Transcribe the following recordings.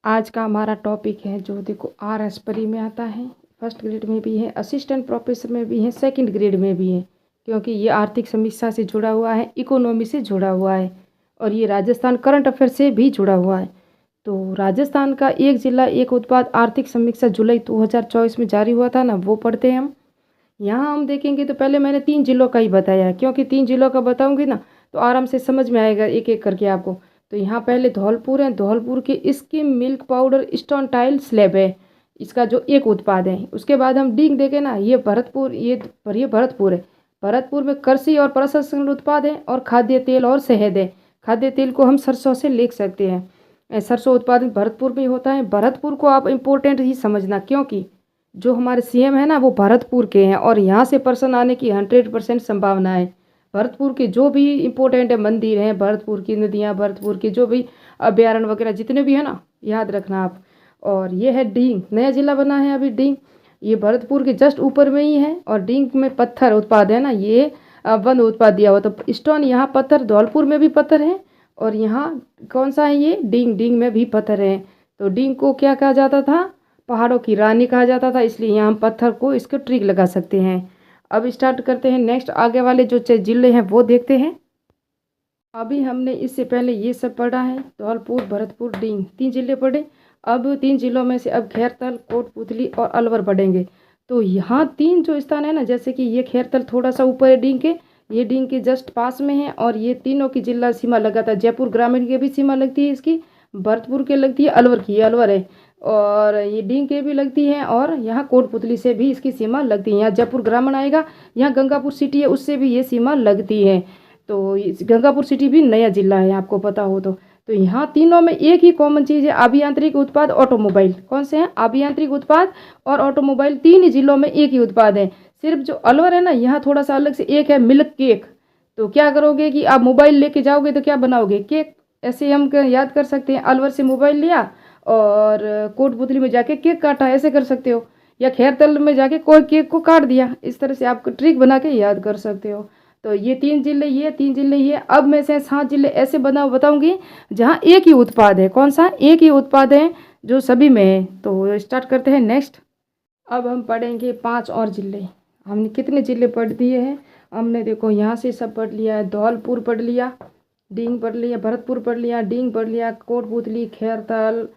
आज का हमारा टॉपिक है जो देखो RS परी में आता है, फर्स्ट ग्रेड में भी है, असिस्टेंट प्रोफेसर में भी है, सेकंड ग्रेड में भी है। क्योंकि ये आर्थिक समीक्षा से जुड़ा हुआ है, इकोनॉमी से जुड़ा हुआ है और ये राजस्थान करंट अफेयर से भी जुड़ा हुआ है। तो राजस्थान का एक जिला एक उत्पाद आर्थिक समीक्षा जुलाई 2024 में जारी हुआ था ना, वो पढ़ते हैं हम। यहाँ हम देखेंगे तो पहले मैंने 3 जिलों का ही बताया है, क्योंकि 3 जिलों का बताऊंगी ना तो आराम से समझ में आएगा एक एक करके आपको। तो यहाँ पहले धौलपुर है, धौलपुर के इसके milk powder stone tile slab है, इसका जो एक उत्पाद है। उसके बाद हम डींग देखें ना, ये भरतपुर, ये भरतपुर है। भरतपुर में कृषि और प्रसंस्करण उत्पाद है और खाद्य तेल और शहद है। खाद्य तेल को हम सरसों से लिख सकते हैं। सरसों उत्पादन भरतपुर में होता है। भरतपुर को आप इम्पोर्टेंट ही समझना, क्योंकि जो हमारे CM है ना वो भरतपुर के हैं और यहाँ से पर्सन आने की 100% संभावना है। भरतपुर के जो भी इम्पोर्टेंट है मंदिर हैं, भरतपुर की नदियाँ, भरतपुर के जो भी अभ्यारण्य वगैरह जितने भी है ना, याद रखना आप। और ये है डींग, नया जिला बना है अभी डींग। ये भरतपुर के जस्ट ऊपर में ही है और डींग में पत्थर उत्पाद है ना, ये वन उत्पाद दिया हुआ। तो स्टोन यहाँ पत्थर, धौलपुर में भी पत्थर है और यहाँ कौन सा है, ये डींग, डींग में भी पत्थर है। तो डींग को क्या कहा जाता था, पहाड़ों की रानी कहा जाता था, इसलिए यहाँ हम पत्थर को इसको ट्रिक लगा सकते हैं। अब स्टार्ट करते हैं नेक्स्ट, आगे वाले जो जिले हैं वो देखते हैं। अभी हमने इससे पहले ये सब पढ़ा है, धौलपुर, भरतपुर, डींग, 3 जिले पढ़े। अब 3 जिलों में से अब खैरतल, कोटपुतली और अलवर पढ़ेंगे। तो यहाँ 3 जो स्थान है ना, जैसे कि ये खैरतल थोड़ा सा ऊपर है डींग के, ये डींग के जस्ट पास में है और ये तीनों की जिला सीमा लगाता है। जयपुर ग्रामीण के भी सीमा लगती है इसकी, भरतपुर के लगती है, अलवर की, ये अलवर है, और ये डींग के भी लगती है और यहाँ कोटपुतली से भी इसकी सीमा लगती है। यहाँ जयपुर ग्रामीण आएगा, यहाँ गंगापुर सिटी है उससे भी ये सीमा लगती है। तो गंगापुर सिटी भी नया जिला है आपको पता हो तो यहाँ तीनों में एक ही कॉमन चीज़ है, अभियांत्रिक उत्पाद, ऑटोमोबाइल। कौन से हैं, अभियांत्रिक उत्पाद और ऑटोमोबाइल, 3 ही जिलों में एक ही उत्पाद है। सिर्फ जो अलवर है ना, यहाँ थोड़ा सा अलग से एक है, मिल्क केक। तो क्या करोगे कि आप मोबाइल लेके जाओगे तो क्या बनाओगे, केक। ऐसे हम याद कर सकते हैं, अलवर से मोबाइल लिया और कोटपुतली में जाके केक काटा, ऐसे कर सकते हो। या खैरतल में जाके कोई केक को काट दिया, इस तरह से आप ट्रिक बना के याद कर सकते हो। तो ये 3 जिले, ये 3 जिले, ये अब मैं से 7 जिले ऐसे बताऊंगी जहाँ एक ही उत्पाद है। कौन सा, एक ही उत्पाद है जो सभी में है। तो स्टार्ट करते हैं नेक्स्ट। अब हम पढ़ेंगे 5 और जिले। हमने कितने जिले पढ़ दिए हैं, हमने देखो यहाँ से सब पढ़ लिया है। धौलपुर पढ़ लिया, डींग पढ़ लिया, भरतपुर पढ़ लिया, डींग पढ़ लिया, कोटपुतली, खैरतल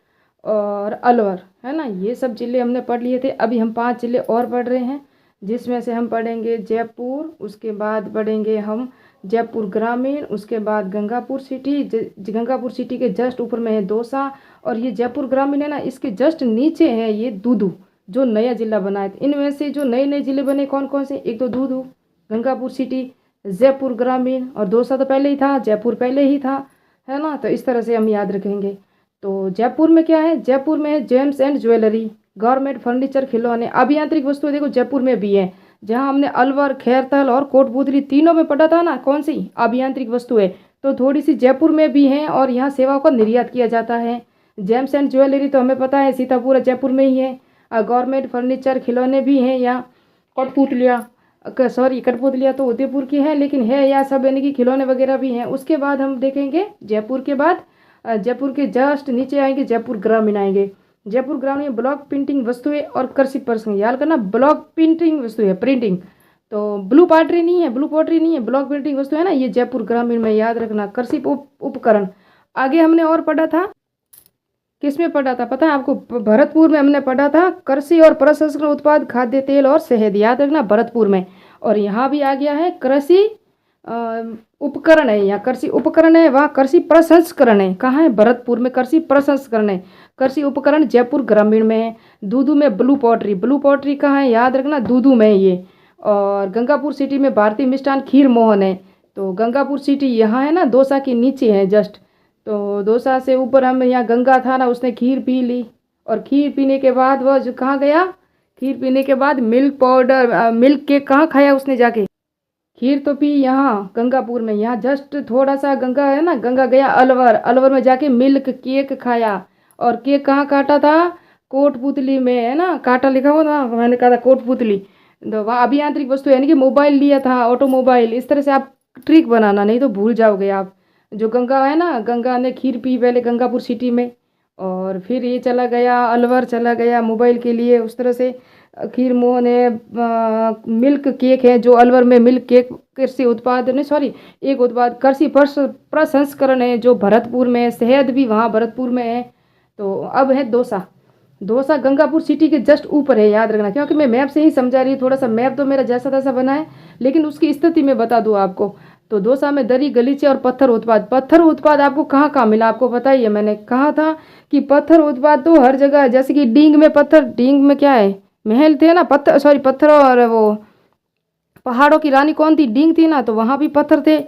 और अलवर, है ना, ये सब जिले हमने पढ़ लिए थे। अभी हम 5 जिले और पढ़ रहे हैं, जिसमें से हम पढ़ेंगे जयपुर, उसके बाद पढ़ेंगे हम जयपुर ग्रामीण, उसके बाद गंगापुर सिटी। गंगापुर सिटी के जस्ट ऊपर में है दौसा, और ये जयपुर ग्रामीण है ना, इसके जस्ट नीचे है ये दूदू, जो नया जिला बना है। इनमें से जो नए नए जिले बने कौन कौन से, एक तो दूदू, गंगापुर सिटी, जयपुर ग्रामीण, और दौसा तो पहले ही था, जयपुर पहले ही था, है ना। तो इस तरह से हम याद रखेंगे। तो जयपुर में क्या है, जयपुर में है James and jewellery, government furniture, खिलौने, अभियांत्रिक वस्तुएं देखो जयपुर में भी है। जहां हमने अलवर, खैरतल और कोटपुतली तीनों में पढ़ा था ना, कौन सी अभियांत्रिक वस्तुएं, तो थोड़ी सी जयपुर में भी हैं और यहाँ सेवाओं का निर्यात किया जाता है। जेम्स एंड ज्वेलरी तो हमें पता है सीतापुर जयपुर में ही है। गवर्नमेंट फर्नीचर, खिलौने भी हैं यहाँ। कठपुतलिया, सॉरी कठपुतलिया तो उदयपुर की है, लेकिन है यहाँ सब यानी कि खिलौने वगैरह भी हैं। उसके बाद हम देखेंगे जयपुर के बाद, जयपुर के जस्ट नीचे आएंगे, जयपुर ग्रामीण आएंगे। जयपुर ग्रामीण में ब्लॉक प्रिंटिंग वस्तुएं और कृषि प्रसंग, याद करना, ब्लॉक प्रिंटिंग वस्तु है, प्रिंटिंग। तो ब्लू पॉटरी नहीं है, ब्लू पॉटरी नहीं है, ब्लॉक प्रिंटिंग वस्तु है ना, ये जयपुर ग्रामीण में, याद रखना। कृषि उपकरण आगे हमने और पढ़ा था, किस में पढ़ा था पता है आपको, भरतपुर में हमने पढ़ा था कृषि और प्रसंस्करण उत्पाद, खाद्य तेल और शहद, याद रखना, भरतपुर में। और यहाँ भी आ गया है कृषि उपकरण है, यहाँ कृषि उपकरण है, वहाँ कृषि प्रसंस्करण है। कहाँ है, भरतपुर में कृषि प्रसंस्करण है। कृषि उपकरण जयपुर ग्रामीण में है। दूदू में ब्लू पॉटरी, ब्लू पॉटरी कहाँ है, याद रखना, दूदू में है ये। और गंगापुर सिटी में भारतीय मिष्ठान खीर मोहन है। तो गंगापुर सिटी यहाँ है ना, दौसा के नीचे है जस्ट। तो दौसा से ऊपर हम यहाँ गंगा था ना, उसने खीर पी ली, और खीर पीने के बाद वह जो कहाँ गया, खीर पीने के बाद मिल्क पाउडर, मिल्क केक कहाँ खाया उसने जाके, खीर तो पी यहाँ गंगापुर में। यहाँ जस्ट थोड़ा सा गंगा है ना, गंगा गया अलवर, अलवर में जाके मिल्क केक खाया। और केक कहाँ काटा था, कोटपुतली में, है ना, काटा लिखा हुआ था, मैंने कहा था कोटपुतली। तो वहाँ अभियांत्रिक वस्तु यानी कि मोबाइल लिया था, ऑटोमोबाइल। इस तरह से आप ट्रिक बनाना, नहीं तो भूल जाओगे आप। जो गंगा है ना, गंगा ने खीर पी पहले गंगापुर सिटी में, और फिर ये चला गया अलवर चला गया मोबाइल के लिए। उस तरह से खीर मोहन है, मिल्क केक है जो अलवर में मिल्क केक कृषि उत्पाद नहीं सॉरी एक उत्पाद कृषि प्रसंस्करण है जो भरतपुर में है, शहद भी वहाँ भरतपुर में है। तो अब है डोसा। डोसा गंगापुर सिटी के जस्ट ऊपर है, याद रखना, क्योंकि मैं मैप से ही समझा रही हूँ। थोड़ा सा मैप तो मेरा जैसा तैसा बना है लेकिन उसकी स्थिति मैं बता दूँ आपको। तो डोसा में दरी गलीचे और पत्थर उत्पाद आपको कहाँ कहाँ मिला आपको पता ही है। मैंने कहा था कि पत्थर उत्पाद तो हर जगह है, जैसे कि डींग में पत्थर, डींग में क्या है महल थे ना, पत्थर और वो पहाड़ों की रानी कौन थी, डींग थी ना, तो वहाँ भी पत्थर थे।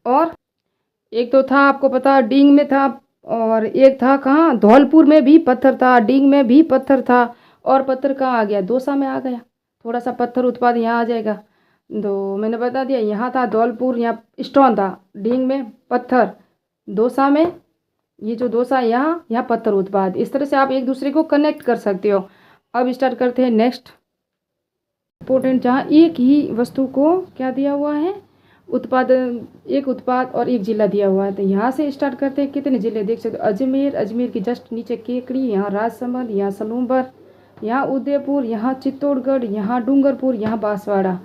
और एक तो था आपको पता डींग में था, और एक था कहाँ धौलपुर में भी पत्थर था, डींग में भी पत्थर था। और पत्थर कहाँ आ गया, डोसा में आ गया। थोड़ा सा पत्थर उत्पाद यहाँ आ जाएगा। तो मैंने बता दिया, यहाँ था धौलपुर, यहाँ स्टोन था, डींग में पत्थर, डोसा में ये जो डोसा यहाँ यहाँ पत्थर उत्पाद। इस तरह से आप एक दूसरे को कनेक्ट कर सकते हो। अब स्टार्ट करते हैं नेक्स्ट इंपॉर्टेंट, जहाँ एक ही वस्तु को क्या दिया हुआ है उत्पाद, एक उत्पाद और एक जिला दिया हुआ है। तो यहाँ से स्टार्ट करते हैं। कितने जिले देख सकते हो, अजमेर, अजमेर की जस्ट नीचे केकड़ी, यहाँ राजसमंद, यहाँ सलूम्बर, यहाँ उदयपुर, यहाँ चित्तौड़गढ़, यहाँ डूंगरपुर, यहाँ बांसवाड़ा।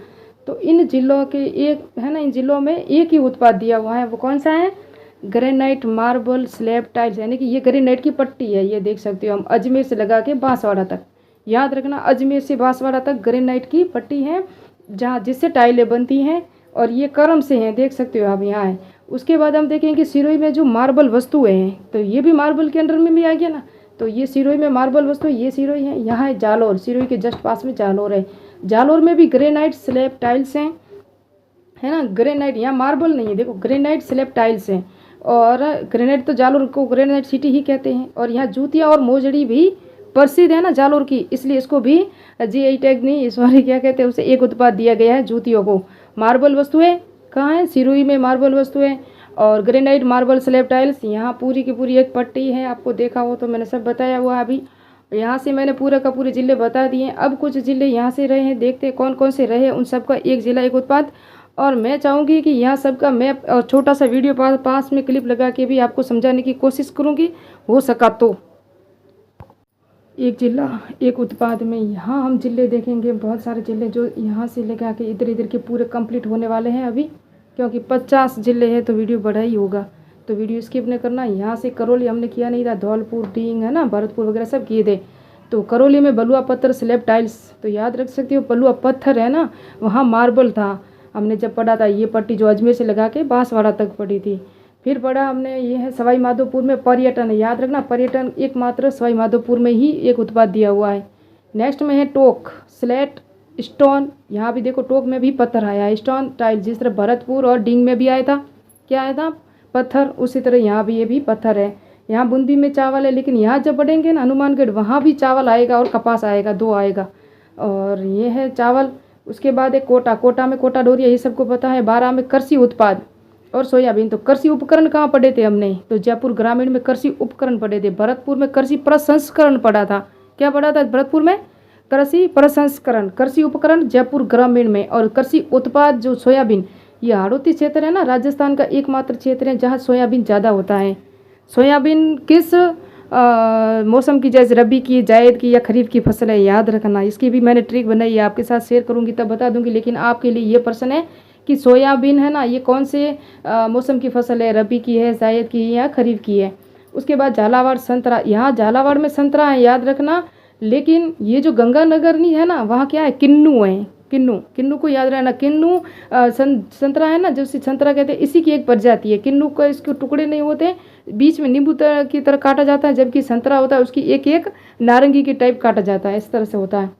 तो इन जिलों के एक है ना, इन जिलों में एक ही उत्पाद दिया हुआ है। वो कौन सा है, ग्रेनाइट मार्बल स्लैब टाइल्स, यानी कि ये ग्रेनाइट की पट्टी है, ये देख सकते हो हम, अजमेर से लगा के बांसवाड़ा तक। याद रखना, अजमेर से बांसवाड़ा तक ग्रेनाइट की पट्टी है जहाँ जिससे टाइलें बनती हैं। और ये कर्म से हैं, देख सकते हो आप यहाँ है। उसके बाद हम देखेंगे कि सिरोही में जो मार्बल वस्तुएं हैं, तो ये भी मार्बल के अंडर में भी आ गया ना। तो ये सिरोही में मार्बल वस्तु, ये सिरोही है। यहाँ है जालोर, सिरोही के जस्ट पास में जालोर है। जालोर में भी ग्रेनाइट स्लैब टाइल्स हैं, है ना। ग्रेनाइट, यहाँ मार्बल नहीं है, देखो ग्रेनाइट स्लैब टाइल्स हैं। और ग्रेनाइट तो जालोर को ग्रेनाइट सिटी ही कहते हैं। और यहाँ जूतियाँ और मोजड़ी भी प्रसिद्ध है ना जालोर की, इसलिए इसको भी जीआई टैग नहीं सॉरी क्या कहते हैं उसे, एक उत्पाद दिया गया है जूतियों को। मार्बल वस्तुएं कहाँ है, सिरोही में मार्बल वस्तुएं और ग्रेनाइट मार्बल स्लैब टाइल्स। यहाँ पूरी की पूरी एक पट्टी है, आपको देखा हो तो मैंने सब बताया हुआ है। अभी यहाँ से मैंने पूरा का पूरे जिले बता दिए। अब कुछ जिले यहाँ से रहे हैं, देखते हैं कौन कौन से रहे, उन सबका एक जिला एक उत्पाद। और मैं चाहूँगी कि यहाँ सबका मैप और छोटा सा वीडियो पास में क्लिप लगा के भी आपको समझाने की कोशिश करूँगी, हो सका तो। एक जिला एक उत्पाद में यहाँ हम जिले देखेंगे, बहुत सारे जिले जो यहाँ से लेकर के इधर इधर के पूरे कंप्लीट होने वाले हैं अभी, क्योंकि 50 जिले हैं तो वीडियो बड़ा ही होगा। तो वीडियो स्किप नहीं करना। यहाँ से करौली हमने किया नहीं था, धौलपुर, डींग है ना, भरतपुर वगैरह सब किए थे। तो करौली में बलुआ पत्थर स्लैब टाइल्स, तो याद रख सकते हो बलुआ पत्थर है ना, वहाँ मार्बल था। हमने जब पढ़ा था ये पट्टी जो अजमेर से लगा के बांसवाड़ा तक पड़ी थी। फिर पढ़ा हमने ये है सवाई माधोपुर में पर्यटन, याद रखना पर्यटन एकमात्र सवाई माधोपुर में ही एक उत्पाद दिया हुआ है। नेक्स्ट में है टोक स्लेट स्टोन, यहाँ भी देखो टोक में भी पत्थर आया है, स्टोन टाइल, जिस तरह भरतपुर और डींग में भी आया था, क्या आया था पत्थर, उसी तरह यहाँ भी ये भी पत्थर है। यहाँ बूंदी में चावल है, लेकिन यहाँ जब बढ़ेंगे ना हनुमानगढ़, वहाँ भी चावल आएगा और कपास आएगा, दो आएगा। और ये है चावल। उसके बाद एक कोटा, कोटा में कोटा डोरिया, ये सबको पता है। 12 में कृषि उत्पाद और सोयाबीन। तो कृषि उपकरण कहाँ पढ़े थे हमने, तो जयपुर ग्रामीण में कृषि उपकरण पढ़े थे। भरतपुर में कृषि प्रसंस्करण पढ़ा था, क्या पढ़ा था भरतपुर में, कृषि प्रसंस्करण, कृषि उपकरण जयपुर ग्रामीण में। और कृषि उत्पाद जो सोयाबीन, ये हाड़ौती क्षेत्र है ना, राजस्थान का एकमात्र क्षेत्र है जहाँ सोयाबीन ज़्यादा होता है। सोयाबीन किस मौसम की, जैसे रबी की, जायद की या खरीफ की फसल है, याद रखना। इसकी भी मैंने ट्रिक बनाई है, आपके साथ शेयर करूंगी तब बता दूंगी। लेकिन आपके लिए ये प्रश्न है कि सोयाबीन है ना, ये कौन से मौसम की फसल है, रबी की है, जायद की है या खरीफ की है। उसके बाद झालावाड़ संतरा, यहाँ झालावाड़ में संतरा है, याद रखना। लेकिन ये जो गंगानगर नहीं है ना, वहाँ क्या है, किन्नू है, किन्नू, किन्नू को याद रहना। किन्नू संतरा है ना, जो संतरा कहते हैं, इसी की एक प्रजाति है। किन्नू का इसके टुकड़े नहीं होते, बीच में नींबू की तरह काटा जाता है, जबकि संतरा होता है उसकी एक एक नारंगी की टाइप काटा जाता है, इस तरह से होता है।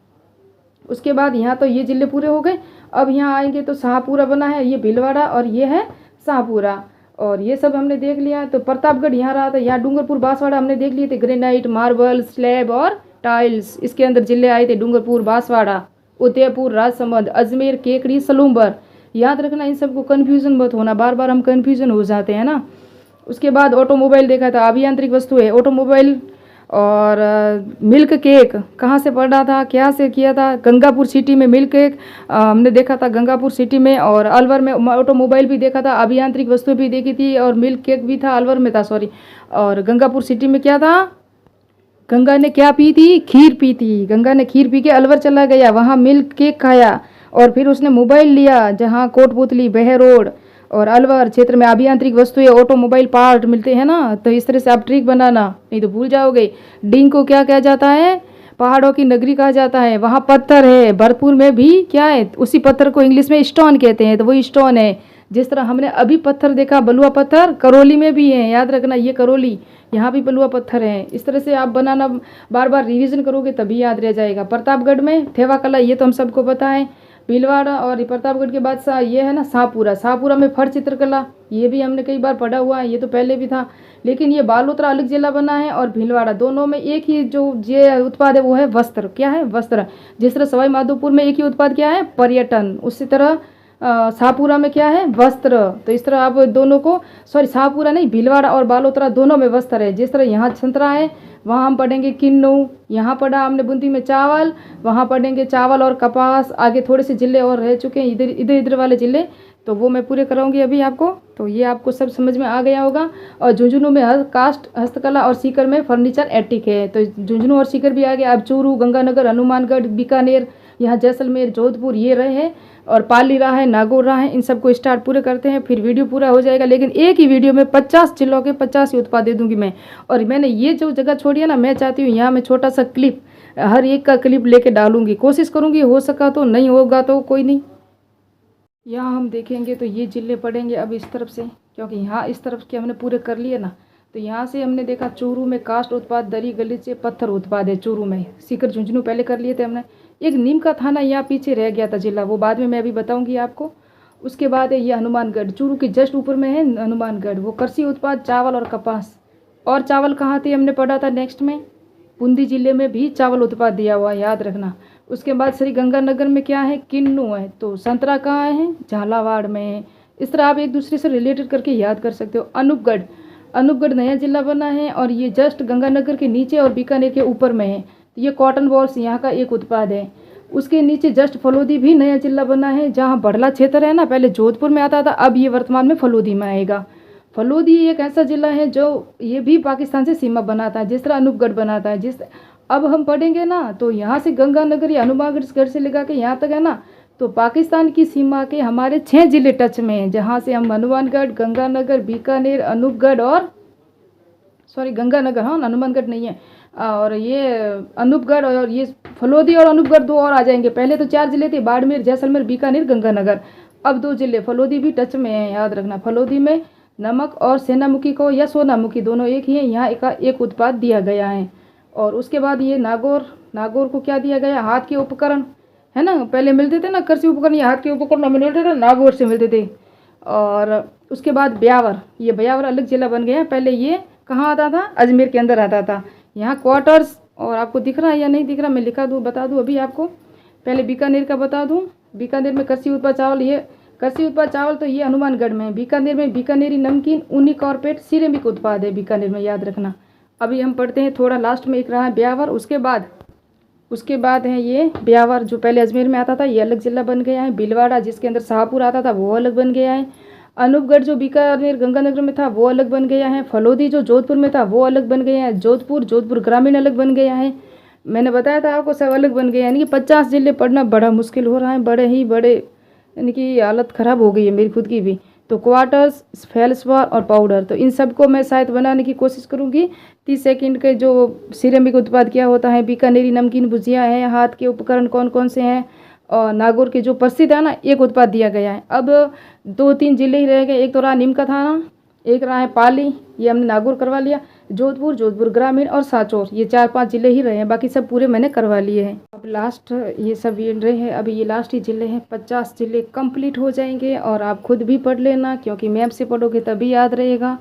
उसके बाद यहाँ तो ये जिले पूरे हो गए। अब यहाँ आएंगे तो शाहपुरा बना है, ये भीलवाड़ा और ये है शाहपुरा, और ये सब हमने देख लिया। तो प्रतापगढ़ यहाँ रहा था, यहाँ डूंगरपुर बांसवाड़ा हमने देख लिए थे, ग्रेनाइट मार्बल स्लैब और टाइल्स। इसके अंदर जिले आए थे डूंगरपुर, बांसवाड़ा, उदयपुर, राजसमंद, अजमेर, केकड़ी, सलूम्बर। याद रखना, इन सबको कन्फ्यूजन मत होना, बार बार हम कन्फ्यूजन हो जाते हैं ना। उसके बाद ऑटोमोबाइल देखा था, अभियांत्रिक वस्तु है ऑटोमोबाइल। और मिल्क केक कहाँ से पढ़ा था, क्या से किया था, गंगापुर सिटी में मिल्क केक हमने देखा था गंगापुर सिटी में। और अलवर में ऑटोमोबाइल भी देखा था, अभियांत्रिक वस्तु भी देखी थी, और मिल्क केक भी था अलवर में था सॉरी। और गंगापुर सिटी में क्या था, गंगा ने क्या पी थी? खीर पी थी। गंगा ने खीर पी के अलवर चला गया, वहाँ मिल्क केक खाया और फिर उसने मोबाइल लिया, जहाँ कोटपुतली, बहरोड और अलवर क्षेत्र में अभियांत्रिक वस्तुएं, ऑटोमोबाइल पार्ट मिलते हैं ना, तो इस तरह से आप ट्रिक बनाना, नहीं तो भूल जाओगे। डिंग को क्या कहा जाता है? पहाड़ों की नगरी कहा जाता है। वहाँ पत्थर है। भरतपुर में भी क्या है? उसी पत्थर को इंग्लिश में स्टोन कहते हैं, तो वो स्टोन है। जिस तरह हमने अभी पत्थर देखा, बलुआ पत्थर करौली में भी है, याद रखना, ये करौली, यहाँ भी बलुआ पत्थर है। इस तरह से आप बनाना, बार बार रिवीजन करोगे तभी याद रह जाएगा। प्रतापगढ़ में थेवा कला, ये तो हम सबको पता है। भीलवाड़ा और प्रतापगढ़ के बाद ये है ना शाहपुरा। शाहपुरा में फर चित्रकला, ये भी हमने कई बार पढ़ा हुआ है, ये तो पहले भी था। लेकिन ये बालोतरा अलग जिला बना है और भीलवाड़ा, दोनों में एक ही जो ये उत्पाद है वो है वस्त्र। क्या है? वस्त्र। जिस तरह सवाई माधोपुर में एक ही उत्पाद क्या है? पर्यटन। उसी तरह शाहपुरा में क्या है? वस्त्र। तो इस तरह आप दोनों को, सॉरी शाहपुरा नहीं, भीलवाड़ा और बालोतरा दोनों में वस्त्र है। जिस तरह यहाँ संतरा है, वहाँ हम पढ़ेंगे किन्नू। यहाँ पढ़ा हमने बूंदी में चावल, वहाँ पढ़ेंगे चावल और कपास। आगे थोड़े से जिले और रह चुके हैं, इधर वाले जिले, तो वो मैं पूरे कराऊंगी अभी आपको। तो ये आपको सब समझ में आ गया होगा। और झुंझुनू में कास्ट हस्तकला और सीकर में फर्नीचर एटिक है, तो झुंझुनू और सीकर भी आ गया। अब चूरू, गंगानगर, हनुमानगढ़, बीकानेर, यहाँ जैसलमेर, जोधपुर ये रहे हैं, और पाली रहा है, नागौर रहा है। इन सबको स्टार्ट पूरे करते हैं, फिर वीडियो पूरा हो जाएगा। लेकिन एक ही वीडियो में 50 जिलों के 50 ही उत्पाद दे दूंगी मैं। और मैंने ये जो जगह छोड़ी है ना, मैं चाहती हूँ यहाँ मैं छोटा सा क्लिप, हर एक का क्लिप लेके डालूंगी, कोशिश करूँगी, हो सका तो, नहीं होगा तो कोई नहीं। यहाँ हम देखेंगे तो ये जिले पड़ेंगे अब इस तरफ से, क्योंकि यहाँ इस तरफ के हमने पूरे कर लिए ना। तो यहाँ से हमने देखा चूरू में कास्ट उत्पाद, दरी गलीचे, पत्थर उत्पाद है चूरू में। सीकर, झुंझुनू पहले कर लिए थे हमने। एक नीम का थाना यहाँ पीछे रह गया था जिला, वो बाद में मैं अभी बताऊंगी आपको। उसके बाद है ये हनुमानगढ़, चूरू के जस्ट ऊपर में है हनुमानगढ़, वो कृषि उत्पाद, चावल और कपास। और चावल कहाँ थे हमने पढ़ा था नेक्स्ट में? बूंदी जिले में भी चावल उत्पाद दिया हुआ, याद रखना। उसके बाद श्री गंगानगर में क्या है? किन्नू है। तो संतरा कहाँ है? झालावाड़ में है। इस तरह आप एक दूसरे से रिलेटेड करके याद कर सकते हो। अनूपगढ़, अनूपगढ़ नया जिला बना है और ये जस्ट गंगानगर के नीचे और बीकानेर के ऊपर में है। तो ये कॉटन बॉल्स यहाँ का एक उत्पाद है। उसके नीचे जस्ट फलोदी भी नया जिला बना है, जहाँ बड़ला क्षेत्र है ना, पहले जोधपुर में आता था, अब ये वर्तमान में फलोदी में आएगा। फलोदी एक ऐसा जिला है जो ये भी पाकिस्तान से सीमा बनाता है, जिस तरह अनूपगढ़ बनाता है। अब हम पढ़ेंगे ना, तो यहाँ से गंगानगर या हनुमानगढ़ से लेकर के यहाँ तक है ना, तो पाकिस्तान की सीमा के हमारे 6 जिले टच में हैं, जहाँ से हम हनुमानगढ़, गंगानगर, बीकानेर, अनूपगढ़ और सॉरी गंगानगर, हाँ हनुमानगढ़ नहीं है, और ये अनूपगढ़ और ये फलोदी और अनूपगढ़ 2 और आ जाएंगे। पहले तो 4 जिले थे, बाड़मेर, जैसलमेर, बीकानेर, गंगानगर। अब 2 जिले, फलोदी भी टच में है, याद रखना। फलोदी में नमक और सेनामुखी को या सोनामुखी दोनों एक ही है, यहाँ एक उत्पाद दिया गया है। और उसके बाद ये नागौर, नागौर को क्या दिया गया? हाथ के उपकरण, है ना, पहले मिलते थे ना कृषि उपकरण, ये हाथ के उपकरण हमें मिलते थे, नागौर से मिलते थे। और उसके बाद ब्यावर, ये ब्यावर अलग जिला बन गया। पहले ये कहाँ आता था? अजमेर के अंदर आता था। यहाँ क्वार्टर्स, और आपको दिख रहा है या नहीं दिख रहा, मैं लिखा दूँ, बता दूँ अभी आपको। पहले बीकानेर का बता दूँ, बीकानेर में कृषि उत्पाद चावल, ये कृषि उत्पाद चावल तो ये हनुमानगढ़ में है। बीकानेर में बीकानेरी नमकीन, ऊनी कॉर्पेट, सिरेमिक उत्पाद है बीकानेर में, याद रखना। अभी हम पढ़ते हैं थोड़ा लास्ट में एक रहा है ब्यावर। उसके बाद है ये ब्यावर, जो पहले अजमेर में आता था, ये अलग जिला बन गया है। भीलवाड़ा, जिसके अंदर शाहपुर आता था, वो अलग बन गया है। अनूपगढ़, जो बीकानेर गंगानगर में था, वो अलग बन गया है। फलोदी, जो जोधपुर में था, वो अलग बन गया है। जोधपुर ग्रामीण अलग बन गया है। मैंने बताया था आपको, सब अलग बन गए, यानी कि 50 जिले पढ़ना बड़ा मुश्किल हो रहा है, बड़े यानी कि हालत ख़राब हो गई है मेरी खुद की भी। तो क्वार्टर्स, फेल्सपार और पाउडर, तो इन सबको मैं शायद बनाने की कोशिश करूँगी। 30 सेकंड के जो सिरेमिक उत्पाद क्या होता है, बीकानेरी नमकीन भुजिया है, हाथ के उपकरण कौन कौन से हैं, और नागौर के जो प्रसिद्ध है ना, एक उत्पाद दिया गया है। अब 2-3 जिले ही रह गए, एक तो रहा नीम का थाना, एक रहा है पाली, ये हमने नागौर करवा लिया। जोधपुर ग्रामीण और सांचौर, ये 4-5 जिले ही रहे हैं, बाकी सब पूरे मैंने करवा लिए हैं। अब लास्ट ये सब ये रहे हैं, अभी ये लास्ट ही जिले हैं। 50 जिले कंप्लीट हो जाएंगे और आप खुद भी पढ़ लेना, क्योंकि मैप से पढ़ोगे तभी याद रहेगा।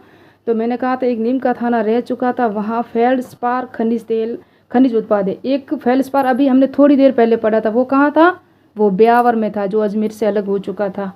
तो मैंने कहा था एक नीम का थाना रह चुका था, वहाँ फेल्डस्पार खनिज तेल, खनिज उत्पाद है। एक फेल्डस्पार अभी हमने थोड़ी देर पहले पढ़ा था, वो कहाँ था? वो ब्यावर में था, जो अजमेर से अलग हो चुका था।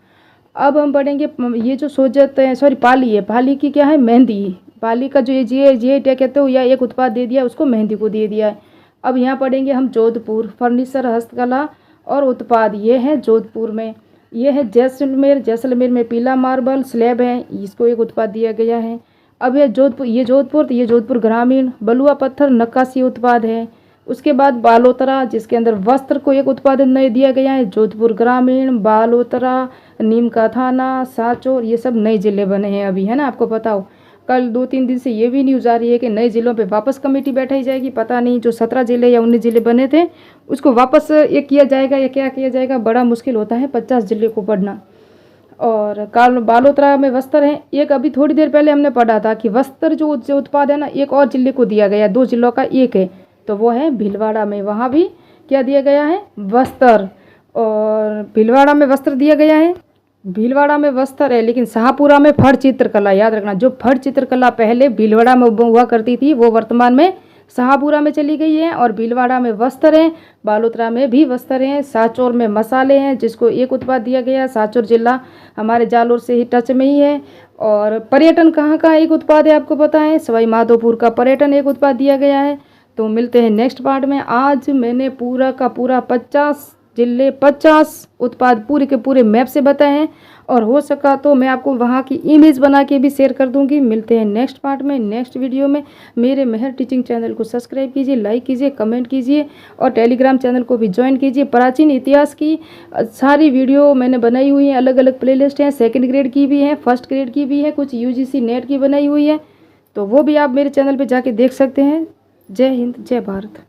अब हम पढ़ेंगे ये जो सोजत है, सॉरी पाली है, पाली की क्या है? मेहंदी। पाली का जो ये जे क्या कहते हो, या एक उत्पाद दे दिया उसको, मेहंदी को दे दिया है। अब यहाँ पढ़ेंगे हम जोधपुर, फर्नीचर, हस्तकला और उत्पाद, ये है जोधपुर में। ये है जैसलमेर में पीला मार्बल स्लैब है, इसको एक उत्पाद दिया गया है। अब ये जोधपुर ग्रामीण बलुआ पत्थर नक्काशी उत्पाद है। उसके बाद बालोतरा, जिसके अंदर वस्त्र को एक उत्पादन नए दिया गया है। जोधपुर ग्रामीण, बालोतरा, नीम का थाना, सांचौर, ये सब नए ज़िले बने हैं अभी, है ना, आपको पता हो। कल 2-3 दिन से ये भी न्यूज़ आ रही है कि नए ज़िलों पे वापस कमेटी बैठाई जाएगी। पता नहीं जो 17 ज़िले या 19 ज़िले बने थे उसको वापस ये किया जाएगा या क्या किया जाएगा। बड़ा मुश्किल होता है 50 ज़िले को पढ़ना। और काल बालोतरा में वस्त्र है। एक अभी थोड़ी देर पहले हमने पढ़ा था कि वस्त्र जो उत्पाद है ना, एक और ज़िले को दिया गया, 2 ज़िलों का एक है, तो वो है भीलवाड़ा में। वहाँ भी क्या दिया गया है, वस्त्र। और भीलवाड़ा में वस्त्र दिया गया है, भीलवाड़ा में वस्त्र है। लेकिन शाहपुरा में फड़ चित्रकला, याद रखना, जो फड़ चित्रकला पहले भीलवाड़ा में हुआ करती थी वो वर्तमान में शाहपुरा में चली गई है। और भीलवाड़ा में वस्त्र हैं, बालोतरा में भी वस्त्र हैं, सांचौर में मसाले हैं जिसको एक उत्पाद दिया गया। सांचौर जिला हमारे जालोर से ही टच में ही है। और पर्यटन कहाँ का एक उत्पाद है आपको पता है, सवाई माधोपुर का पर्यटन एक उत्पाद दिया गया है। तो मिलते हैं नेक्स्ट पार्ट में। आज मैंने पूरा का पूरा 50 ज़िले 50 उत्पाद पूरे के पूरे मैप से बताए हैं। और हो सका तो मैं आपको वहाँ की इमेज बना के भी शेयर कर दूंगी। मिलते हैं नेक्स्ट पार्ट में, नेक्स्ट वीडियो में। मेरे मेहर टीचिंग चैनल को सब्सक्राइब कीजिए, लाइक कीजिए, कमेंट कीजिए और टेलीग्राम चैनल को भी ज्वाइन कीजिए। प्राचीन इतिहास की सारी वीडियो मैंने बनाई हुई हैं, अलग अलग प्लेलिस्ट हैं, 2nd ग्रेड की भी हैं, 1st ग्रेड की भी है, कुछ UGC नेट की बनाई हुई है, तो वो भी आप मेरे चैनल पर जाके देख सकते हैं। जय हिंद, जय भारत।